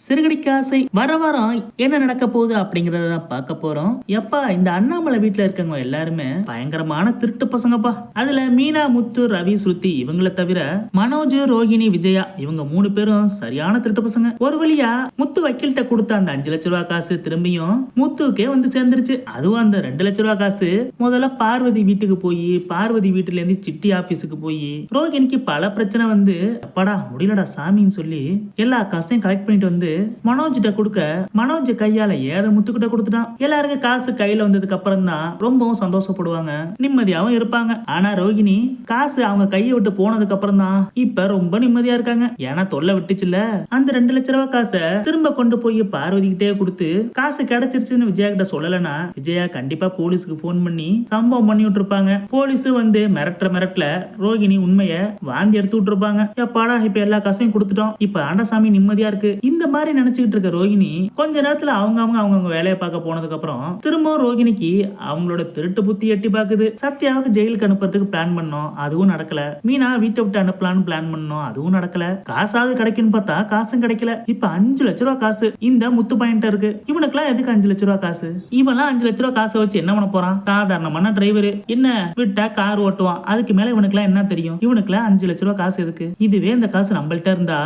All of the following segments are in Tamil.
சிறுகடிக்க ஆசை வர வாரம் என்ன நடக்க போகுது அப்படிங்கறத பார்க்க போறோம். எப்பா இந்த அண்ணாமலை வீட்டுல இருக்கவங்க எல்லாருமே பயங்கரமான திருட்டு பசங்கப்பா. அதுல மீனா, முத்து, ரவி, ஸ்ருதி இவங்கள தவிர மனோஜ், ரோகிணி, விஜயா இவங்க 3 பேரும் சரியான திருட்டு பசங்க. ஒரு வழியா முத்து வக்கீல்கிட்ட கொடுத்த அந்த 5 லட்ச ரூபாய் காசு திரும்பியும் முத்துக்கே வந்து சேர்ந்துருச்சு. அதுவும் அந்த 2 லட்ச ரூபாய் காசு முதல்ல பார்வதி வீட்டுக்கு போய் பார்வதி வீட்டுல இருந்து சிட்டி ஆபீஸுக்கு போய் ரோகிணிக்கு பல பிரச்சனை வந்து அப்பாடா முடியலடா சாமின்னு சொல்லி எல்லா காசையும் கலெக்ட் பண்ணிட்டு வந்து மனோஜ்கிட்ட கொடுக்க மனோஜ் கையால ஏத முத்துக்கிட்ட கொடுத்துட்டான். எல்லாருக்கும் காசு கையில வந்ததுக்கு அப்புறம் தான் ரொம்பவும் சந்தோஷப்படுவாங்க, நிம்மதியாவும் இருப்பாங்க. ஆனா ரோகிணி காசு அவங்க கையை விட்டு போனதுக்கு அப்புறம் தான் இப்ப ரொம்ப நிம்மதியா இருக்காங்க. ஏன்னா தொல்லை விட்டுச்சுல. அந்த 2 லட்ச ரூபாய் காசை திரும்ப கொண்டு போய் பார்வதி கிட்டே கொடுத்து காசு கிடைச்சிருச்சுன்னு விஜயா கிட்ட சொல்லலனா விஜயா கண்டிப்பா போலீஸ்க்கு போன் பண்ணி சம்பவம் பண்ணி விட்டுருப்பாங்க. போலீஸ் வந்து மிரட்டல ரோகிணி உண்மைய வாந்தி எடுத்து விட்டுருப்பாங்க. எப்பாடா இப்ப எல்லா காசையும் கொடுத்துட்டோம், இப்ப ஆண்டசாமி நிம்மதியா இருக்கு. இந்த மாதிரி நினைச்சுக்கிட்டு இருக்க ரோகிணி கொஞ்ச நேரத்துல அவங்க வேலையை பார்க்க போனதுக்கு அப்புறம் திரும்பவும் ரோகிணிக்கு அவங்களோட திருட்டு புத்தி எட்டி பாக்குது. சத்யாவுக்கு ஜெயிலுக்கு அனுப்புறதுக்கு பிளான் பண்ணோம், அதுவும் நடக்கல. மீனா வீட்டை விட்டு அனுப்பலான்னு பிளான் பண்ணோம், அதுவும் நடக்கல. காசாவது கிடைக்குன்னு பார்த்தா காசும் கிடைக்கல. இப்ப 5 லட்ச ரூபாய் காசு இந்த முத்து பாயிண்ட் இருக்கு. இவனுக்குலாம் எதுக்கு 5 லட்ச ரூபாய் காசு? இவெல்லாம் 5 லட்ச ரூபாய் காசை வச்சு என்ன பண்ண போறான்? சாதாரணமான டிரைவர் என்ன விட்டா கார் ஓட்டுவான், அதுக்கு மேல இவனுக்குலாம் என்ன தெரியும்? இவனுக்குலாம் 5 லட்ச ரூபாய் காசு எதுக்கு? இதுவே இந்த காசு நம்மள்ட்ட இருந்தா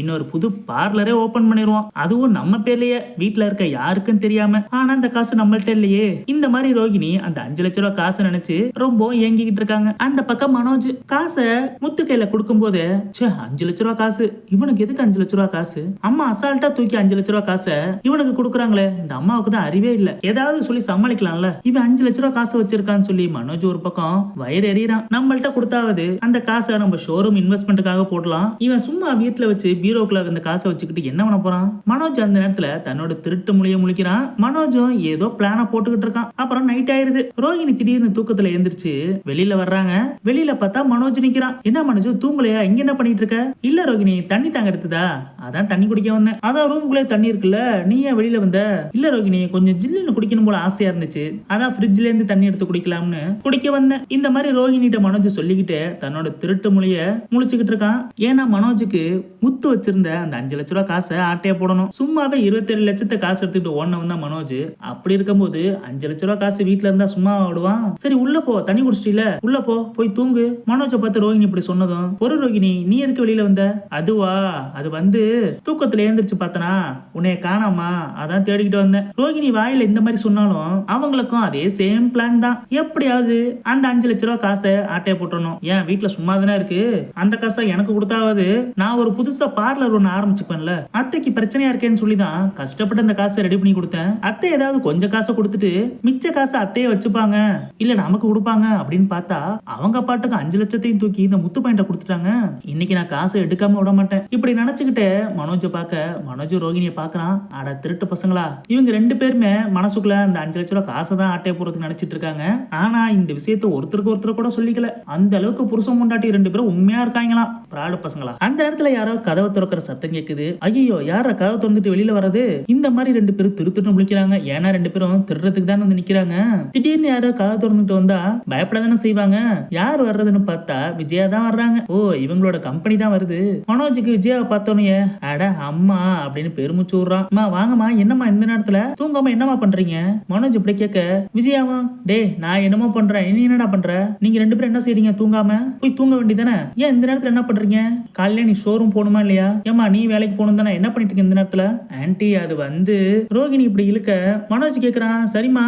இன்னொரு புது பார்லரே ஓபன் பண்ணிடுவோம், அதுவும் நம்ம பேர்லயே, வீட்டுல இருக்க யாருக்கும் தெரியாம. ஆனா இந்த காசு நம்மள்ட்ட இல்லையே. இந்த மாதிரி ரோகிணி அந்த 5 லட்ச ரூபாய் காசு நினைச்சு ரொம்ப ஏங்கிக்கிட்டு இருக்காங்க. அந்த பக்கம் மனோஜ் காசை முத்து கையில கொடுக்கும் போது 5 லட்ச ரூபாய் காசு, இவனுக்கு எதுக்கு 5 லட்ச ரூபாய் காசு? அம்மா அசால்ட்டா தூக்கி 5 லட்ச ரூபாய் காசை இவனுக்கு கொடுக்குறாங்களே, இந்த அம்மாவுக்கு தான் அறிவே இல்ல, ஏதாவது சொல்லி சமாளிக்கலாம்ல. இவன் 5 லட்ச ரூபாய் காசு வச்சிருக்கான்னு சொல்லி மனோஜ் ஒரு பக்கம் வயிறு எறிறான். நம்மள்ட்ட கொடுத்தாவது அந்த காசை நம்ம ஷோரூம் இன்வெஸ்ட்மெண்ட்டுக்காக போடலாம். இவன் சும்மா வீட்டுல வச்சு பீரோக்குள்ள அந்த காசை வச்சுக்கிட்டு என்ன பண்ண போறான்? மனோஜ் அந்த நேரத்துல தன்னோட திருட்டு மொழிய முழிக்கிறான். மனோஜும் ஏதோ பிளான போட்டுக்கிட்டு இருக்கான். அப்புறம் நைட் ஆயிருது. ரோகிணி திடீர்னு தூக்கத்துல எந்திரிச்சு வெளியில வர்றாங்க. வெளியில பார்த்தா மனோஜ் நிக்கிறான். என்ன மனோஜ் தூங்கலையா? இங்க என்ன பண்ணிட்டு இருக்க? இல்ல ரோகிணி, தண்ணி தாங்க எடுத்துதா, அதான் தண்ணி குடிக்க வந்தேன். அதான் ரூம்குள்ளே தண்ணி இருக்குல்ல, நீ ஏன் வெளியில வந்த? இல்ல ரோகிணி, கொஞ்சம் ஜில்லுன்னு குடிக்கணும் போல ஆசையா இருந்துச்சு, அதான் ஃப்ரிட்ஜ்ல இருந்து தண்ணி எடுத்து குடிக்கலாம்னு குடிக்க வந்தேன். இந்த மாதிரி ரோகிணிட்ட மனோஜ் சொல்லிக்கிட்டு தன்னோட திருட்டு மொழிய முழிச்சுக்கிட்டு இருக்கான். ஏன்னா மனோஜுக்கு முத்து வச்சிருந்த அந்த 5 லட்ச ரூபாய் காசை ஆட்டையா போடணும். சும்மாவே 27 லட்சத்தை காசு எடுத்துக்கிட்டு ஓடனவன் தான் மனோஜ். அப்படி இருக்கும்போது 5 லட்ச ரூபாய் காசு வீட்டுல இருந்தா சும்மா விடுவான்? சரி உள்ள போ, தண்ணி குடிச்சிட்டீல, உள்ள போ, போய் தூங்கு. மனோஜை பார்த்து ரோகிணி இப்படி சொன்னதும், ஒரு ரோகிணி நீ எதுக்கு வெளியில வந்த? அதுவா, அது வந்து தூக்கத்துல எழுந்திரிச்சு பார்த்தனா உன்னைய காணாமா, அதான் தேடிக்கிட்டு வந்தேன். ரோகிணி வாயில இந்த மாதிரி சொன்னாலும் அவங்களுக்கும் அதே சேம் பிளான் தான். எப்படியாவது அந்த 5 லட்ச ரூபாய் காசை ஆட்டையா போட்டணும். ஏன் வீட்டுல சும்மா தானே இருக்கு, அந்த காசை எனக்கு கொடுத்தாவது நான் ஒரு புதுசா பார்லர் ஒண்ணு ஆரம்பிச்சுப்பேன்ல. அத்தைக்கு பிரச்சனையா இருக்கேன்னு சொல்லிதான் கஷ்டப்பட்டு அந்த காசை ரெடி பண்ணி கொடுத்தேன். அத்தை ஏதாவது கொஞ்சம் காசை கொடுத்துட்டு மிச்ச காசை அத்தையே வச்சுப்பாங்க, இல்ல நமக்கு கொடுப்பாங்க அப்படின்னு பார்த்தா அவங்க பாட்டுக்கு 5 லட்சத்தையும் தூக்கி இந்த முத்து பாயிண்ட கொடுத்துட்டாங்க. இன்னைக்கு நான் காசை எடுக்காம விட மாட்டேன். இப்படி நினைச்சுக்கிட்டு மனோஜை பார்க்க மனோஜ் ரோகிணியை பாக்குறான். அட திருட்டு பசங்களா, இவங்க 2 பேருமே மனசுக்குள்ள அந்த 5 லட்ச ரூபாய் காசை தான் ஆட்டைய போறதுக்கு நினைச்சிட்டு இருக்காங்க. ஆனா இந்த விஷயத்தை ஒருத்தருக்கு ஒருத்தர் கூட சொல்லிக்கல. அந்த அளவுக்கு புருஷன் முண்டாட்டி 2 பேரும் உண்மையா இருக்காங்களாம், பிராடு பசங்களா. அந்த இடத்துல யாரோ கதவை திறக்கிற சத்தம் கேக்குது. ஐயோ, யார கதவை திறந்துட்டு வெளியில வர்றது? இந்த மாதிரி 2 பேரும் திருத்துட்டு முழிக்கிறாங்க. ஏன்னா 2 பேரும் திருடுறதுக்கு தான் வந்து நிக்கிறாங்க. திடீர்னு யாரோ கதவை திறந்துட்டு வந்தா பயப்படதானே செய்வாங்க. யார் வர்றதுன்னு பார்த்தா விஜயா தான் வர்றாங்க. ஓ, இவங்களோட கம்பெனி தான் வருது. மனோஜுக்கு விஜயாவை பார்த்தோன்னே அட அம்மா அப்படின்னு பெருமிச்சு விடுறான். அம்மா வாங்கம்மா, என்னம்மா இந்த நேரத்துல தூங்காம என்னமா பண்றீங்க? மனோஜ் இப்படி கேட்க விஜயாவா, டே நான் என்னமோ பண்றேன், நீ என்னடா பண்ற? நீங்க 2 பேரும் என்ன செய்றீங்க? தூங்காம போய் தூங்க வேண்டியதானே? ஏன் இந்த நேரத்துல என்ன பண்றீங்க? காலையில நீ ஷோரூம் போகணுமா இல்லையா? ஏமா நீ வேலைக்கு போகணும் தானே, என்ன பண்ணிட்டு இருக்க இந்த நேரத்துல? ஆன்ட்டி அது வந்து ரோகிணி இப்படி இழுக்க மனோஜ் கேக்குறான். சரிம்மா,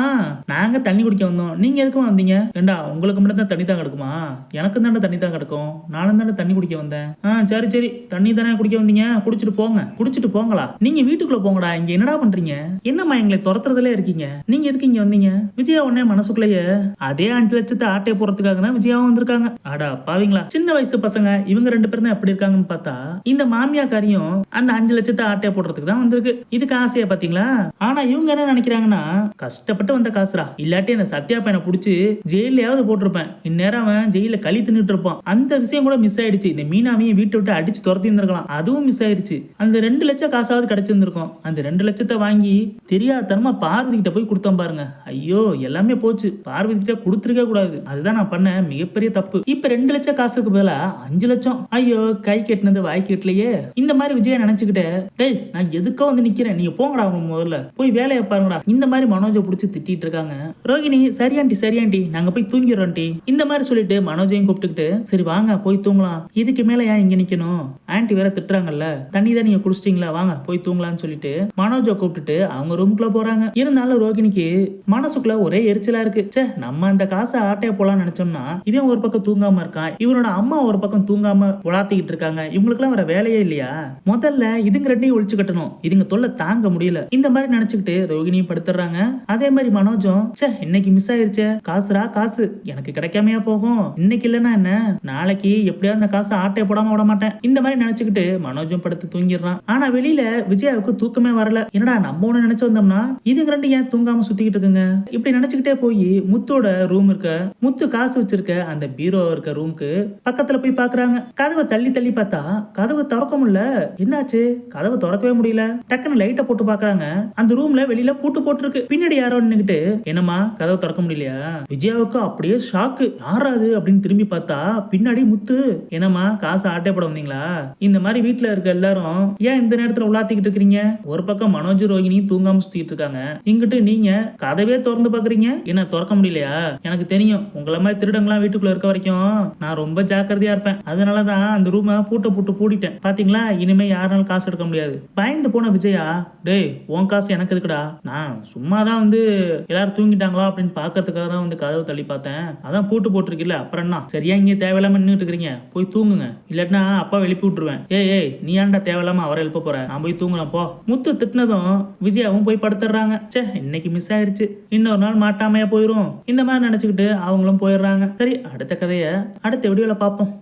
நாங்க தண்ணி குடிக்க வந்தோம், நீங்க எதுக்கு வந்தீங்க? ஏண்டா உங்களுக்கு மட்டும் தான் தண்ணி தான் கிடக்குமா? எனக்கு தானே தண்ணி தான் கிடக்கும், நானும் தானே தண்ணி குடிக்க வந்தேன். சரி சரி, தண்ணி தானே குடிக்க வந்தீங்க, குடிச்சிட்டு போங்க. குடிச்சிட்டு போங்களா? நீங்க வீட்டுக்குள்ள போங்கடா, இங்க என்னடா பண்றீங்க? என்னம்மா எங்களை துரத்துறதுல இருக்கீங்க, நீங்க எதுக்கு இங்க வந்தீங்க? விஜயா உடனே மனசுக்குள்ளேயே அதே 5 லட்சத்தை ஆட்டைய போறதுக்காக தான் விஜயாவும் வந்திருக்காங்க. அடா பாவீங்களா, சின்ன வயசு பசங்க இவங்க 2 பேரும் தான் எப்படி இருக்காங்கன்னு பார்த்தா இந்த மாமியாக்காரியும் அந்த 5 லட்சத்தை ஆட்டைய போடுறதுக்கு தான் வந்திருக்கு. இதுக்கு ஆசையா பாத்தீங்களா? ஆனா இவங்க என்ன நினைக்கிறாங்கன்னா, கஷ்டப்பட்டு வந்த காசுரா, இல்லாட்டி அந்த சத்யா பையனை புடிச்சு ஜெயிலையாவது போட்டிருப்பேன், இந்நேரம் அவன் ஜெயில களி தின்னுட்டு இருப்பான். அந்த விஷயம் கூட மிஸ் ஆயிடுச்சு. இந்த மீனாவையும் வீட்டை விட்டு அடிச்சு துரத்தி இருந்திருக்கலாம், அதுவும் மிஸ் ஆயிடுச்சு. அந்த 2 லட்சம் காசாவது கிடைச்சிருந்திருக்கும். அந்த 2 லட்சத்தை வாங்கி தெரியாதனமா பார்வதி கிட்ட போய் கொடுத்தோம் பாருங்க. ஐயோ, எல்லாமே போச்சு. பார்வதி கிட்ட கொடுத்துருக்க கூடாது, அதுதான் நான் பண்ண மிகப்பெரிய தப்பு. இப்ப 2 லட்சம் காசுக்கு பதிலா 5 லட்சம். ஐயோ, கை கெட்டினது வாய் எட்டலையே. இந்த மாதிரி விஜயா நினைச்சுக்கிட்டு, டேய் நான் எதுக்கோ வந்து நிக்கிறேன், நீங்க போங்கடா முதல்ல போய் வேலையை பாருங்கடா, இந்த மாதிரி மனோஜை பிடிச்சி திட்டிட்டு இருக்காங்க. ரோகிணி சரியாண்டி நாங்க போய் தூங்கிடுறோம்டி இந்த மாதிரி சொல்லிட்டு மனோஜையும் கூப்பிட்டுக்கிட்டு, சரி வாங்க போய் தூங்கலாம், இதுக்கு மேல ஏன் இங்க நிக்கணும், ஆன்ட்டி வேற திட்டுறாங்கல்ல, தண்ணி தான் நீங்க குடிச்சிட்டீங்களா, வாங்க போய் தூங்கலாம்னு சொல்லிட்டு மனோஜை கூப்பிட்டுட்டு அவங்க ரூமுக்குள்ள போறாங்க. இருந்தாலும் ரோகிணிக்கு மனசுக்குள்ள ஒரே எரிச்சலா இருக்கு. சே, நம்ம அந்த காசை ஆட்டைய போலாம்னு நினைச்சோம்னா இவன் ஒரு பக்கம் தூங்காம இருக்கான், இவனோட அம்மா ஒரு பக்கம் தூங்காம உலாத்திக்கிட்டு இருக்காங்க, இவங்களுக்கு எல்லாம் வேற வேலையே இல்லையா, முதல்ல இதுங்க ரெண்டையும் ஒழிச்சு கட்டணும், இதுங்க தொல்லை தாங்க முடியல, இந்த மாதிரி நினைச்சுக்கிட்டு ரோகிணியும் படுத்துறாங்க. அதே மாதிரி மனோஜும், சே இன்னைக்கு மிஸ் ஆயிருச்சே, காசுரா காசு எனக்கு கிடைக்காமையா போகும், இன்னைக்கு இல்லைன்னா என்ன, நாளைக்கு எப்படியாவது அந்த காசை ஆட்டைய போடாம விட மாட்டேன், இந்த மாதிரி நினைச்சுக்கிட்டு மனோஜும் படுத்து தூங்கிடுறான். ஆனா வெளியில விஜயாவுக்கு தூக்கமே வரல. என்னடா நம்ம ஒண்ணு நினைச்சு வந்தோம்னா இதுங்க ரெண்டு ஏன் தூங்காம சுத்திக்கிட்டு இருக்குங்க, இப்படி நினைச்சுக்கிட்டே போய் முத்தோட ரூம் இருக்க, முத்து காசு வச்சிருக்க அந்த பீரோ இருக்க ரூமுக்கு பக்கத்துல போய் பாக்குறாங்க. கதவை தள்ளி தள்ளி பார்த்தா கதவு திறக்க முடியல. என்னாச்சு, கதவு திறக்கவே முடியல. டக்குன்னு லைட்டை போட்டு பாக்குறாங்க, அந்த ரூம்ல வெளியில பூட்டு போட்டுருக்கு. பின்னாடி யாரோ நின்னுக்கிட்டு, என்னமா கதவு திறக்க முடியலையா, விஜயாவுக்கு அப்படியே ஷாக்கு, யாராது அப்படின்னு திரும்பி பார்த்தா பின்னாடி முத்து. என்னமா காசு ஆட்டை போட வந்தீங்களா, இந்த மாதிரி வீட்டுல இருக்க எல்லாரும் ஏன் இந்த நேரத்துல உலாத்திக்கிட்டு இருக்கீங்க, ஒரு பக்கம் மனோஜ் ரோகிணி தூங்காம சுத்திட்டு இருக்காங்க, இங்கிட்டு நீங்க கதவே திறந்து பாக்குறீங்க, என்ன திறக்க முடியலையா, எனக்கு தெரியும் உங்களை மாதிரி திருடங்களாம் வீட்டுக்குள்ள இருக்க வரைக்கும் நான் ரொம்ப ஜாக்கிரதையா இருப்பேன், அதனாலதான் அந்த ரூமை பூட்டு பூட்டிட்டேன், பாத்தீங்களா இனிமே யாராலும் காசு எடுக்க முடியாது. பயந்து போன விஜயா, டேய் உன் காசு எனக்கு எதுக்குடா, நான் சும்மா தான் வந்து எல்லாரும் தூங்கிட்டாங்களா அப்படின்னு பாக்கிறதுக்காக தான் வந்து கதவு தள்ளி பார்த்தேன், அதான் பூட்டு போட்டிருக்கல, அப்புறம் என்ன சரியா இங்கே தேவையில்லாம நின்றுட்டு இருக்கிறீங்க, போய் தூங்குங்க, இல்லாட்டினா அப்பா எழுப்பி விட்டுருவேன். ஏய் நீ ஏன்டா தேவையில்லாம அவரை எழுப்ப போற, நான் போய் தூங்குறேன் போ. முத்து திட்டினதும் விஜயாவும் போய் படுத்துறாங்க. சே இன்னைக்கு மிஸ் ஆயிருச்சு, இன்னொரு நாள் மாட்டாமையா போயிரும், இந்த மாதிரி நினைச்சுக்கிட்டு அவங்களும் போயிடுறாங்க. சரி, அடுத்த கதையை அடுத்த வீடியோல பார்ப்போம்.